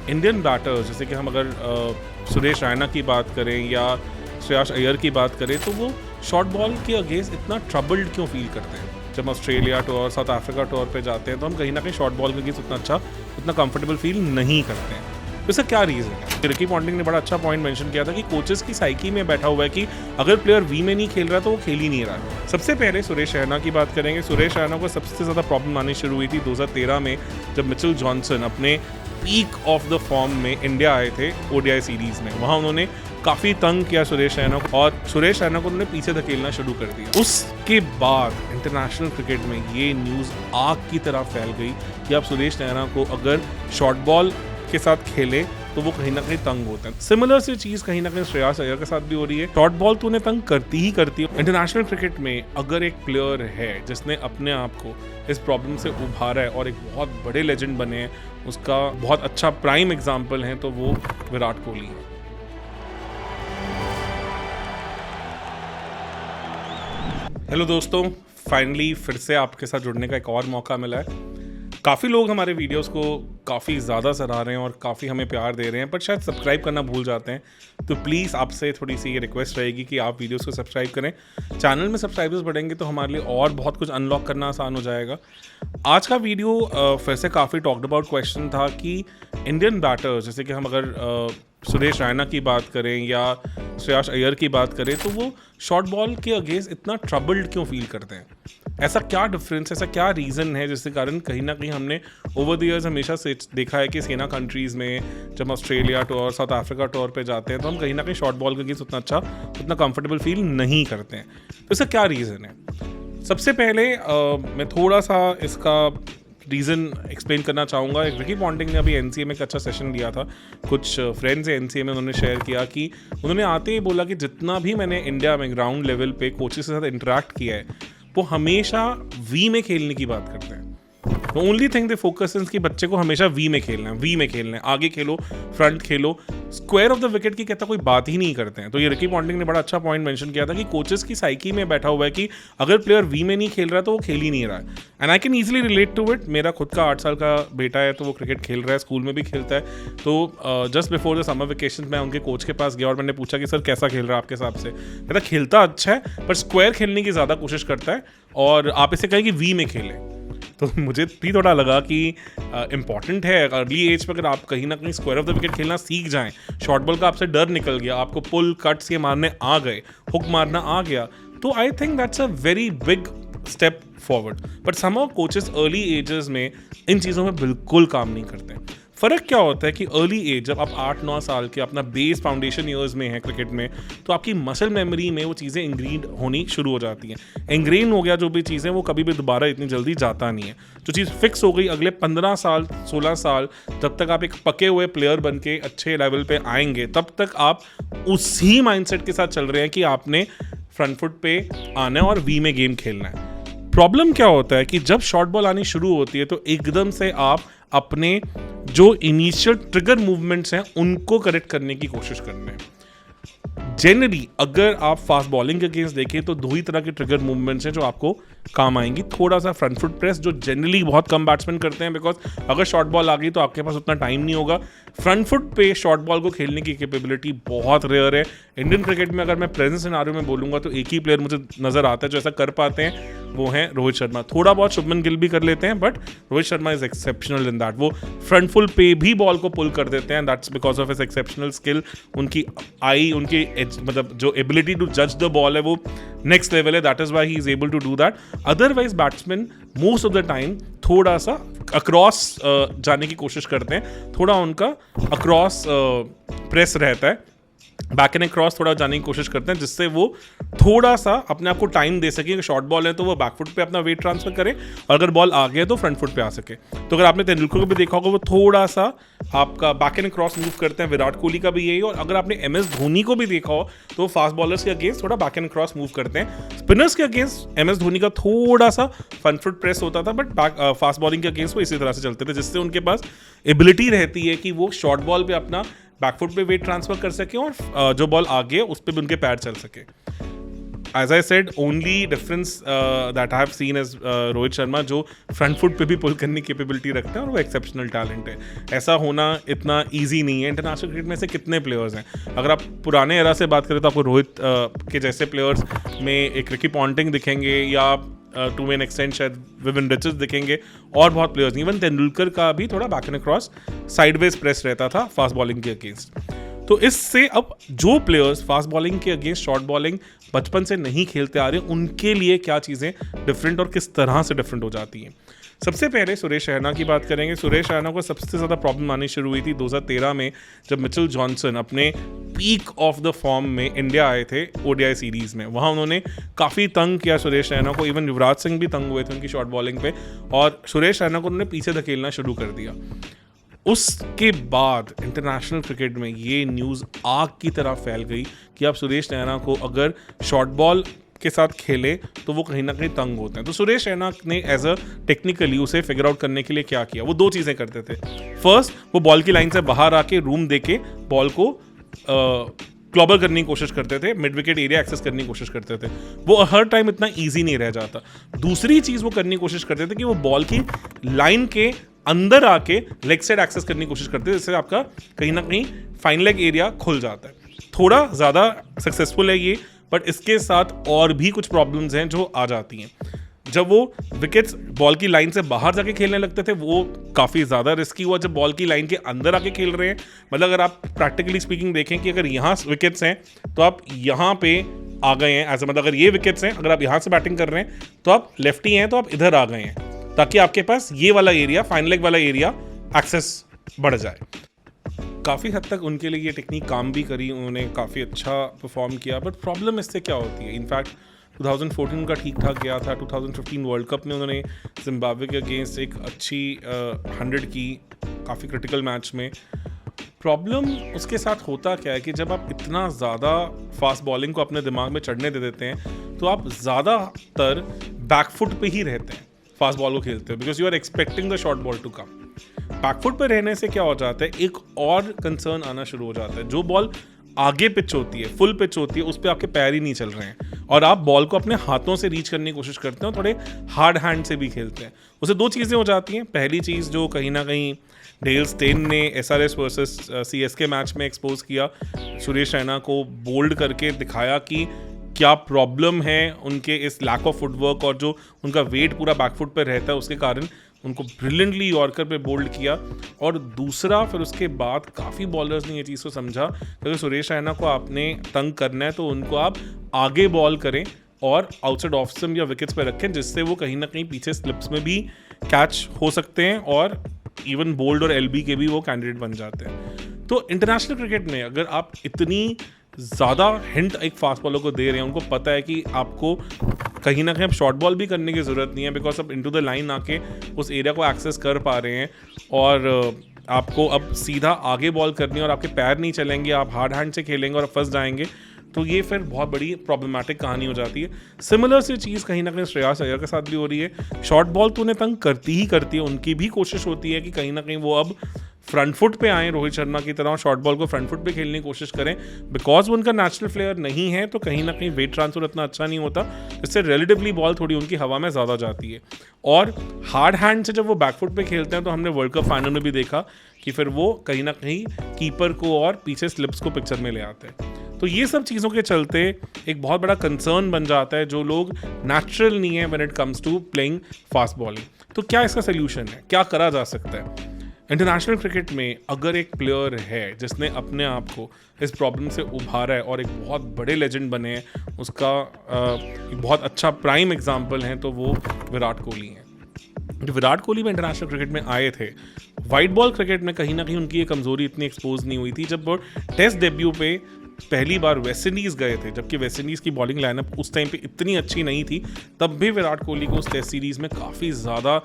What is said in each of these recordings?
Indian batters, जैसे कि हम अगर सुरेश रैना की बात करें या श्रेयस अय्यर की बात करें, तो वो शॉर्ट बॉल के अगेंस्ट इतना ट्रबल्ड क्यों फील करते हैं? जब Australia tour, south Africa tour पे जाते हैं तो हम कहीं ना कहीं शॉर्ट बॉल के अगेंस्ट उतना अच्छा, उतना कंफर्टेबल फील नहीं करते हैं। तो इसका क्या रीज़न है? रिकी पॉन्टिंग ने बड़ा अच्छा पॉइंट मेंशन किया था कि कोचेस की साइकी में बैठा हुआ है कि अगर प्लेयर वी में नहीं खेल रहा तो वो खेल ही नहीं रहा है। सबसे पहले सुरेश रैना की बात करेंगे। सुरेश रैना को सबसे ज़्यादा प्रॉब्लम आनी शुरू हुई थी 2013 में, जब मिचेल जॉनसन अपने पीक ऑफ द फॉर्म में इंडिया आए थे ओडीआई सीरीज़ में। वहाँ उन्होंने काफ़ी तंग किया सुरेश रैना को और सुरेश रैना को उन्होंने पीछे धकेलना शुरू कर दिया। उसके बाद इंटरनेशनल क्रिकेट में ये न्यूज़ आग की तरह फैल गई कि आप सुरेश रैना को अगर शॉर्ट बॉल के साथ खेले तो वो कहीं ना कहीं तंग होते हैं। सिमिलर सी चीज़ कहीं ना कहीं श्रेयस अय्यर के साथ भी हो रही है। शॉर्ट बॉल तो उन्हें तंग करती ही करती है। इंटरनेशनल क्रिकेट में अगर एक प्लेयर है जिसने अपने आप को इस प्रॉब्लम से उभारा है और एक बहुत बड़े लेजेंड बने हैं, उसका बहुत अच्छा प्राइम एग्जाम्पल है तो वो विराट कोहली है। हेलो दोस्तों, फाइनली फिर से आपके साथ जुड़ने का एक और मौका मिला है। काफ़ी लोग हमारे वीडियोस को काफ़ी ज़्यादा सराह रहे हैं और काफ़ी हमें प्यार दे रहे हैं, पर शायद सब्सक्राइब करना भूल जाते हैं। तो प्लीज़ आपसे थोड़ी सी ये रिक्वेस्ट रहेगी कि आप वीडियोस को सब्सक्राइब करें। चैनल में सब्सक्राइबर्स बढ़ेंगे तो हमारे लिए और बहुत कुछ अनलॉक करना आसान हो जाएगा। आज का वीडियो फिर से काफ़ी टॉक्ड अबाउट क्वेश्चन था कि इंडियन बैटर्स, जैसे कि हम अगर सुरेश रैना की बात करें या श्रेयस अय्यर की बात करें, तो वो शॉर्ट बॉल के अगेंस्ट इतना ट्रबल्ड क्यों फील करते हैं? ऐसा क्या डिफरेंस, ऐसा क्या रीज़न है जिसके कारण कहीं ना कहीं हमने ओवर द इयर्स हमेशा से देखा है कि सेना कंट्रीज़ में जब Australia tour, south Africa tour पे जाते हैं तो हम कहीं ना कहीं शॉर्ट बॉल के अगेंस्ट उतना अच्छा, उतना कंफर्टेबल फील नहीं करते हैं। तो इसका क्या रीज़न है? सबसे पहले मैं थोड़ा सा इसका रीज़न एक्सप्लेन करना चाहूँगा। रिकी पॉन्टिंग ने अभी एनसीए में एक अच्छा सेशन दिया था। कुछ फ्रेंड्स हैं एनसीए में, उन्होंने शेयर किया कि उन्होंने आते ही बोला कि जितना भी मैंने इंडिया में ग्राउंड लेवल पे कोचेस के साथ इंटरेक्ट किया है, वो हमेशा वी में खेलने की बात करते हैं। The only thing they focus is कि बच्चे को हमेशा वी में खेलना है, वी में खेलना है, आगे खेलो, front Khelo, square of the wicket की कहता कोई बात ही नहीं करते हैं। तो ये रिकी पॉन्टिंग ने बड़ा अच्छा पॉइंट मेंशन किया था कि कोचेस की साइकी में बैठा हुआ है कि अगर प्लेयर वी में नहीं खेल रहा है तो वो खेल ही नहीं रहा है। And I can easily relate to it. मेरा खुद का 8 साल का बेटा है तो वो क्रिकेट खेल रहा है, स्कूल में भी खेलता है। तो just before the summer vacation मैं उनके कोच के पास गया और मैंने पूछा कि सर कैसा खेल रहा है आपके हिसाब से? कहता खेलता अच्छा है पर स्क्वायर खेलने की ज़्यादा कोशिश करता है और आप इसे कहें कि वी में खेलें। तो मुझे भी थोड़ा लगा कि इम्पॉर्टेंट है अर्ली एज पर अगर आप कहीं ना कहीं स्क्वायर ऑफ द विकेट खेलना सीख जाएं, शॉर्ट बॉल का आपसे डर निकल गया, आपको पुल कट्स ये मारने आ गए, हुक मारना आ गया, तो I think that's a very big step forward. But somehow coaches early ages में इन चीज़ों में बिल्कुल काम नहीं करते। फ़र्क क्या होता है कि अर्ली एज जब आप 8-9 साल के अपना बेस फाउंडेशन ईयर्स में है क्रिकेट में, तो आपकी मसल मेमोरी में वो चीज़ें इंग्रीड होनी शुरू हो जाती हैं। इंग्रेन हो गया जो भी चीज़ें, वो कभी भी दोबारा इतनी जल्दी जाता नहीं है। जो चीज़ फिक्स हो गई अगले 15 साल 16 साल जब तक आप एक पके हुए प्लेयर बन के अच्छे लेवल पे आएंगे, तब तक आप उसी माइंडसेट के साथ चल रहे हैं कि आपने फ्रंट फुट पे आना है और वी में गेम खेलना है। प्रॉब्लम क्या होता है कि जब शॉर्ट बॉल आनी शुरू होती है तो एकदम से आप अपने जो इनिशियल ट्रिगर मूवमेंट्स हैं उनको करेक्ट करने की कोशिश करते हैं। जनरली अगर आप फास्ट बॉलिंग के अगेंस्ट देखें तो दो ही तरह के ट्रिगर मूवमेंट्स हैं जो आपको काम आएंगी। थोड़ा सा फ्रंट फुट प्रेस जो जनरली बहुत कम बैट्समैन करते हैं, बिकॉज अगर शॉर्ट बॉल आ गई तो आपके पास उतना टाइम नहीं होगा। फ्रंट फुट पे शॉर्ट बॉल को खेलने की कैपेबिलिटी बहुत रेयर है। इंडियन क्रिकेट में अगर मैं प्रेजेंट सिनारियो में बोलूँगा तो एक ही प्लेयर मुझे नज़र आता है जो ऐसा कर पाते हैं, वो हैं रोहित शर्मा। थोड़ा बहुत शुभमन गिल भी कर लेते हैं, but Rohit Sharma is exceptional in that. वो फ्रंट फुल पे भी बॉल को पुल कर देते हैं, that's because of his exceptional skill. उनकी आई, उनकी मतलब जो एबिलिटी टू जज द बॉल है वो नेक्स्ट लेवल है, that is why he is able to do that. Otherwise batsman most of the time थोड़ा सा अक्रॉस जाने की कोशिश करते हैं, थोड़ा उनका अक्रॉस प्रेस रहता है, बैक एंड क्रॉस थोड़ा जाने की कोशिश करते हैं, जिससे वो थोड़ा सा अपने आप को टाइम दे सके कि शॉर्ट बॉल है तो वो बैक फुट पे अपना वेट ट्रांसफर करे और अगर बॉल आ गया तो फ्रंट फुट पे आ सके। तो अगर आपने तेंदुलकर को भी देखा होगा वो थोड़ा सा आपका बैक एंड क्रॉस मूव करते हैं, विराट कोहली का भी यही। और अगर आपने MS धोनी को भी देखा हो तो वो फास्ट बॉलर्स के अगेंस्ट थोड़ा बैक एंड क्रॉस मूव करते हैं। स्पिनर्स के अगेंस्ट MS धोनी का थोड़ा सा फ्रंट फुट प्रेस होता था, बट फास्ट बॉलिंग के अगेंस्ट वो इसी तरह से चलते थे, जिससे उनके पास एबिलिटी रहती है कि वो शॉर्ट बॉल पे अपना बैकफुट पे वेट ट्रांसफर कर सके और जो बॉल आगे है उस पर भी उनके पैर चल सके। As I said, only difference that I have seen is Rohit Sharma, जो फ्रंट फुट पे भी पुल करने की कैपेबिलिटी रखते हैं और वो एक्सेप्शनल टैलेंट है। ऐसा होना इतना ईजी नहीं है। इंटरनेशनल क्रिकेट में से कितने प्लेयर्स हैं, अगर आप पुराने एरा से बात करें तो आपको रोहित के जैसे प्लेयर्स में एक रिकी पॉन्टिंग दिखेंगे, या टू एन एक्सटेंट शायद विविन रिचर्स दिखेंगे, और बहुत प्लेयर्स नहीं। इवन तेंदुलकर का भी थोड़ा back and cross sideways press रहता था फास्ट बॉलिंग के अगेंस्ट। तो इससे अब जो प्लेयर्स फास्ट बॉलिंग के अगेंस्ट शॉर्ट बॉलिंग बचपन से नहीं खेलते आ रहे, उनके लिए क्या चीज़ें डिफरेंट और किस तरह से डिफरेंट हो जाती हैं। सबसे पहले सुरेश रैना की बात करेंगे। सुरेश रैना को सबसे ज़्यादा प्रॉब्लम आनी शुरू हुई थी 2013 में, जब मिचेल जॉनसन अपने पीक ऑफ द फॉर्म में इंडिया आए थे ओडीआई सीरीज़ में। वहाँ उन्होंने काफ़ी तंग किया सुरेश रैना को, इवन युवराज सिंह भी तंग हुए थे उनकी शॉर्ट बॉलिंग पे, और सुरेश रैना को उन्होंने पीछे धकेलना शुरू कर दिया। उसके बाद इंटरनेशनल क्रिकेट में ये न्यूज़ आग की तरह फैल गई कि आप सुरेश रैना को अगर शॉर्ट बॉल के साथ खेले तो वो कहीं ना कहीं तंग होते हैं। तो सुरेश रैना ने एज अ टेक्निकली उसे फिगर आउट करने के लिए क्या किया, वो दो चीज़ें करते थे। फर्स्ट, वो बॉल की लाइन से बाहर आके रूम देके बॉल को क्लॉबर करने की कोशिश करते थे, मिड विकेट एरिया एक्सेस करने की कोशिश करते थे। वो हर टाइम इतना ईजी नहीं रह जाता। दूसरी चीज़ वो करने की कोशिश करते थे कि वो बॉल की लाइन के अंदर आके लेग साइड एक्सेस करने की कोशिश करते हैं, जिससे आपका कहीं ना कहीं फाइन लेग एरिया खुल जाता है। थोड़ा ज़्यादा सक्सेसफुल है ये, बट इसके साथ और भी कुछ प्रॉब्लम्स हैं जो आ जाती हैं। जब वो विकेट्स बॉल की लाइन से बाहर जाके खेलने लगते थे, वो काफ़ी ज़्यादा रिस्की हुआ। जब बॉल की लाइन के अंदर आके खेल रहे हैं, मतलब अगर आप प्रैक्टिकली स्पीकिंग देखें कि अगर यहाँ विकेट्स हैं तो आप यहाँ पे आ गए हैं, ऐसा मतलब अगर ये विकेट्स हैं, अगर आप यहाँ से बैटिंग कर रहे हैं तो आप लेफ्टी हैं तो आप इधर आ गए हैं, ताकि आपके पास ये वाला एरिया, फाइन लेग वाला एरिया एक्सेस बढ़ जाए। काफ़ी हद तक उनके लिए ये टेक्निक काम भी करी, उन्होंने काफ़ी अच्छा परफॉर्म किया। बट प्रॉब्लम इससे क्या होती है, इनफैक्ट 2014 का ठीक ठाक गया था। 2015 वर्ल्ड कप में उन्होंने जिम्बाब्वे के अगेंस्ट एक अच्छी 100 की, काफ़ी क्रिटिकल मैच में। प्रॉब्लम उसके साथ होता क्या है कि जब आप इतना ज़्यादा फास्ट बॉलिंग को अपने दिमाग में चढ़ने दे देते हैं, तो आप ज़्यादातर बैकफुट पे ही रहते हैं फास्ट बॉल को खेलते हो, because you are expecting the short ball to come. Back foot पर रहने से क्या हो जाता है, एक और कंसर्न आना शुरू हो जाता है। जो बॉल आगे पिच होती है, फुल पिच होती है, उस पर आपके पैर ही नहीं चल रहे हैं और आप बॉल को अपने हाथों से रीच करने की कोशिश करते हैं और थोड़े हार्ड हैंड से भी खेलते हैं। उससे दो चीज़ें हो जाती हैं। पहली चीज़ जो कहीं ना कहीं डेल स्टेन ने SRS वर्सेस CSK मैच में एक्सपोज किया, सुरेश रैना को बोल्ड करके दिखाया कि क्या प्रॉब्लम है उनके इस लैक ऑफ फुटवर्क, और जो उनका वेट पूरा बैकफुट पर रहता है उसके कारण उनको ब्रिलियंटली यॉर्कर पे बोल्ड किया। और दूसरा, फिर उसके बाद काफ़ी बॉलर्स ने ये चीज़ को समझा कि अगर सुरेश रैना को आपने तंग करना है तो उनको आप आगे बॉल करें और आउटसाइड ऑफ स्टंप या विकेट्स पे रखें, जिससे वो कहीं ना कहीं पीछे स्लिप्स में भी कैच हो सकते हैं और इवन बोल्ड और LB के भी वो कैंडिडेट बन जाते हैं। तो इंटरनेशनल क्रिकेट में अगर आप इतनी ज़्यादा हिंट एक फास्ट बॉलर को दे रहे हैं, उनको पता है कि आपको कहीं ना कहीं अब शॉर्ट बॉल भी करने की ज़रूरत नहीं है, बिकॉज अब इनटू द लाइन आके उस एरिया को एक्सेस कर पा रहे हैं और आपको अब सीधा आगे बॉल करनी है और आपके पैर नहीं चलेंगे, आप हार्ड हैंड से खेलेंगे और फंस जाएंगे, तो ये फिर बहुत बड़ी प्रॉब्लमेटिक कहानी हो जाती है। सिमिलर सी चीज़ कहीं ना कहीं श्रेयस अय्यर के साथ भी हो रही है। शॉर्ट बॉल तो उन्हें तंग करती ही करती है, उनकी भी कोशिश होती है कि कहीं ना कहीं वो अब फ्रंट फुट पे आए रोहित शर्मा की तरह, शॉर्ट बॉल को फ्रंट फुट पे खेलने की कोशिश करें। बिकॉज वो उनका नेचुरल प्लेयर नहीं है तो कहीं ना कहीं वेट ट्रांसफर इतना अच्छा नहीं होता, इससे रिलेटिवली बॉल थोड़ी उनकी हवा में ज़्यादा जाती है। और हार्ड हैंड से जब वो बैकफुट पे खेलते हैं तो हमने वर्ल्ड कप फाइनल में भी देखा कि फिर वो कहीं ना कहीं कीपर को और पीछे स्लिप्स को पिक्चर में ले आते हैं। तो ये सब चीज़ों के चलते एक बहुत बड़ा कंसर्न बन जाता है जो लोग नेचुरल नहीं है when it comes to playing fast bowling. तो क्या इसका सोल्यूशन है, क्या करा जा सकता है? इंटरनेशनल क्रिकेट में अगर एक प्लेयर है जिसने अपने आप को इस प्रॉब्लम से उभारा है और एक बहुत बड़े लेजेंड बने हैं, उसका एक बहुत अच्छा प्राइम एग्जाम्पल है तो वो विराट कोहली हैं। जो विराट कोहली में इंटरनेशनल क्रिकेट में आए थे, वाइट बॉल क्रिकेट में कहीं ना कहीं उनकी ये कमज़ोरी इतनी एक्सपोज नहीं हुई थी। जब वो टेस्ट डेब्यू पे पहली बार वेस्ट इंडीज़ गए थे, जबकि वेस्ट इंडीज़ की बॉलिंग लाइनअप उस टाइम पे इतनी अच्छी नहीं थी, तब भी विराट कोहली को उस टेस्ट सीरीज़ में काफ़ी ज़्यादा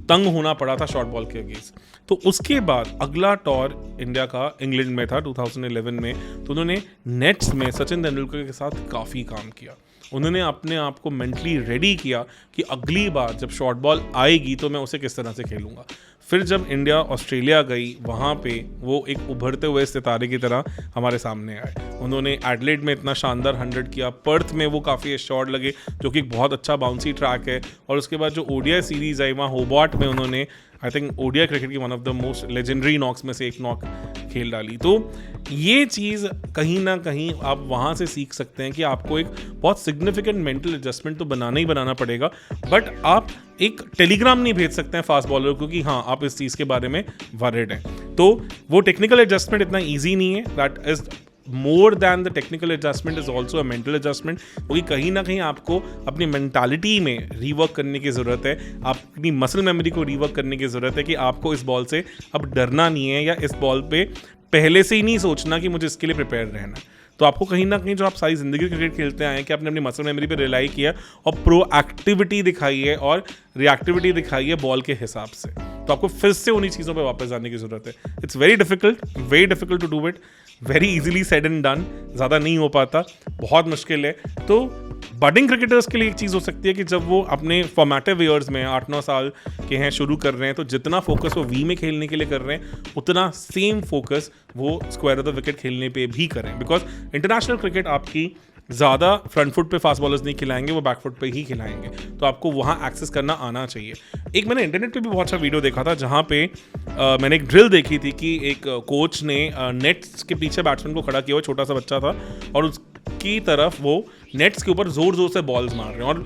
तंग होना पड़ा था शॉर्ट बॉल के अगेंस्ट। तो उसके बाद अगला टूर इंडिया का इंग्लैंड में था 2011 में, तो उन्होंने नेट्स में सचिन तेंदुलकर के साथ काफ़ी काम किया। उन्होंने अपने आप को मेंटली रेडी किया कि अगली बार जब शॉर्ट बॉल आएगी तो मैं उसे किस तरह से खेलूंगा। फिर जब इंडिया ऑस्ट्रेलिया गई, वहाँ पे वो एक उभरते हुए सितारे की तरह हमारे सामने आए। उन्होंने एडलेड में इतना शानदार 100 किया, पर्थ में वो काफ़ी एश्योर्ड लगे जो कि एक बहुत अच्छा बाउंसी ट्रैक है, और उसके बाद जो ओडीआई सीरीज़ आई वहाँ होबार्ट में उन्होंने आई थिंक ओडीआई क्रिकेट की one of the most legendary knocks में से एक नॉक खेल डाली। तो ये चीज़ कहीं ना कहीं आप वहाँ से सीख सकते हैं कि आपको एक बहुत सिग्निफिकेंट मेंटल एडजस्टमेंट तो बनाना ही बनाना पड़ेगा, बट आप एक टेलीग्राम नहीं भेज सकते हैं फास्ट बॉलर को कि हाँ आप इस चीज़ के बारे में वरिड हैं। तो वो टेक्निकल एडजस्टमेंट इतना ईजी नहीं है, that is more than the technical adjustment is also a mental adjustment, क्योंकि कहीं ना कहीं आपको अपनी मेंटालिटी में रीवर्क करने की ज़रूरत है, आप अपनी मसल मेमोरी को रीवर्क करने की ज़रूरत है कि आपको इस बॉल से अब डरना नहीं है, या इस बॉल पे पहले से ही नहीं सोचना कि मुझे इसके लिए प्रिपेयर रहना है। तो आपको कहीं ना कहीं जो आप सारी ज़िंदगी क्रिकेट खेलते आए हैं कि आपने अपनी मसल मेमोरी पे रिलाई किया और प्रोएक्टिविटी दिखाई है और रिएक्टिविटी दिखाई है बॉल के हिसाब से, तो आपको फिर से उन्हीं चीज़ों पे वापस जाने की ज़रूरत है। It's very difficult to do it, very easily said and done, ज़्यादा नहीं हो पाता, बहुत मुश्किल है। तो बडिंग क्रिकेटर्स के लिए एक चीज़ हो सकती है कि जब वो अपने फॉर्मेटिव ईयर्स में 8-9 साल के हैं, शुरू कर रहे हैं, तो जितना फोकस वो वी में खेलने के लिए कर रहे हैं उतना सेम फोकस वो स्क्वायर ऑफ द विकेट खेलने पे भी करें, बिकॉज इंटरनेशनल क्रिकेट आपकी ज़्यादा फ्रंट फुट पे फास्ट बॉलर्स नहीं खिलाएंगे, वो बैक फुट पे ही खिलाएंगे, तो आपको वहाँ एक्सेस करना आना चाहिए। एक मैंने इंटरनेट पे भी बहुत सा वीडियो देखा था जहाँ पे मैंने एक ड्रिल देखी थी कि एक कोच ने नेट्स के पीछे बैट्समैन को खड़ा किया हुआ, छोटा सा बच्चा था, और उसकी तरफ वो नेट्स के ऊपर ज़ोर ज़ोर से बॉल्स मार रहे हैं और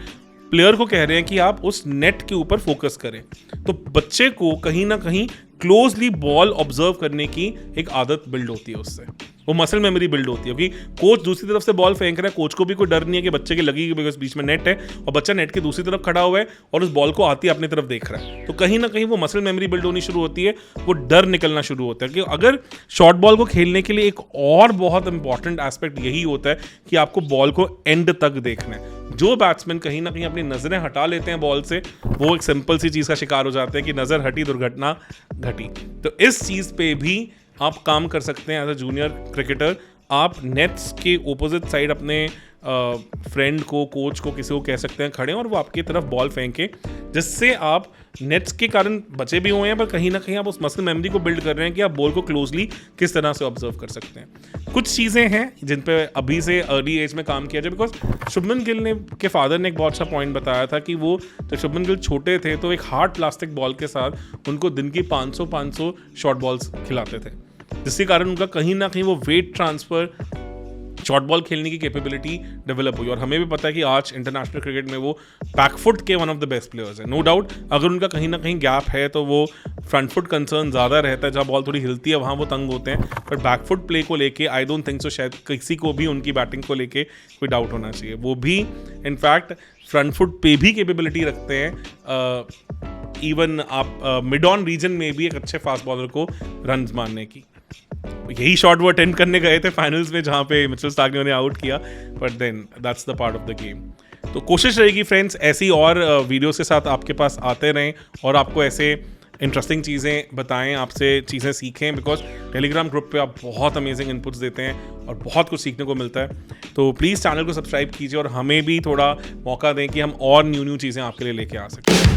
प्लेयर को कह रहे हैं कि आप उस नेट के ऊपर फोकस करें। तो बच्चे को कहीं ना कहीं क्लोजली बॉल ऑब्जर्व करने की एक आदत बिल्ड होती है, उससे वो मसल मेमोरी बिल्ड होती है, क्योंकि कोच दूसरी तरफ से बॉल फेंक रहा है, कोच को भी कोई डर नहीं है कि बच्चे की लगेगी, बिकॉज बीच में नेट है और बच्चा नेट के दूसरी तरफ खड़ा हुआ है और उस बॉल को आती अपनी तरफ देख रहा है। तो कहीं ना कहीं वो मसल मेमोरी बिल्ड होनी शुरू होती है, वो डर निकलना शुरू होता है कि अगर शॉर्ट बॉल को खेलने के लिए एक और बहुत इंपॉर्टेंट एस्पेक्ट यही होता है कि आपको बॉल को एंड तक देखना है। जो बैट्समैन कहीं ना कहीं अपनी नज़रें हटा लेते हैं बॉल से, वो एक सिंपल सी चीज़ का शिकार हो जाते हैं कि नज़र हटी दुर्घटना घटी। तो इस चीज़ पे भी आप काम कर सकते हैं एज अ जूनियर क्रिकेटर। आप नेट्स के ओपोजिट साइड अपने फ्रेंड को, कोच को, किसी को कह सकते हैं खड़े और वो आपकी तरफ बॉल फेंके, जिससे आप नेट्स के कारण बचे भी हुए हैं, पर कहीं ना कहीं आप उस मसल मेमोरी को बिल्ड कर रहे हैं कि आप बॉल को क्लोजली किस तरह से ऑब्जर्व कर सकते हैं। कुछ चीज़ें हैं जिन पे अभी से अर्ली एज में काम किया जाए, बिकॉज शुभमन गिल के फादर ने एक बहुत अच्छा पॉइंट बताया था कि वो जब शुभमन गिल छोटे थे तो एक हार्ड प्लास्टिक बॉल के साथ उनको दिन की 500 शॉर्ट बॉल्स खिलाते थे, जिसके कारण उनका कहीं ना कहीं वो वेट ट्रांसफ़र, शॉर्ट बॉल खेलने की कैपेबिलिटी डेवलप हुई। और हमें भी पता है कि आज इंटरनेशनल क्रिकेट में वो बैकफुट के one of the best players हैं। नो डाउट अगर उनका कहीं ना कहीं गैप है तो वो फ्रंट फुट कंसर्न ज़्यादा रहता है, जहाँ बॉल थोड़ी हिलती है वहाँ वो तंग होते हैं, पर बैकफुट प्ले को लेके आई डोंट थिंक सो शायद किसी को भी उनकी बैटिंग को लेके कोई डाउट होना चाहिए। वो भी इनफैक्ट फ्रंट फुट पे भी कैपेबिलिटी रखते हैं, इवन आप मिड ऑन रीजन में भी एक अच्छे फास्ट बॉलर को रन मारने की। यही शॉट वो अटेंड करने गए थे फाइनल्स में जहाँ पे मिचेल स्टार्क ने उन्हें आउट किया, but then that's the part of the game. तो कोशिश रहेगी फ्रेंड्स ऐसी और वीडियोस के साथ आपके पास आते रहें और आपको ऐसे इंटरेस्टिंग चीज़ें बताएं, आपसे चीज़ें सीखें, बिकॉज टेलीग्राम ग्रुप पे आप बहुत अमेजिंग इनपुट्स देते हैं और बहुत कुछ सीखने को मिलता है। तो प्लीज़ चैनल को सब्सक्राइब कीजिए और हमें भी थोड़ा मौका दें कि हम और न्यू चीज़ें आपके लिए लेके आ सकें।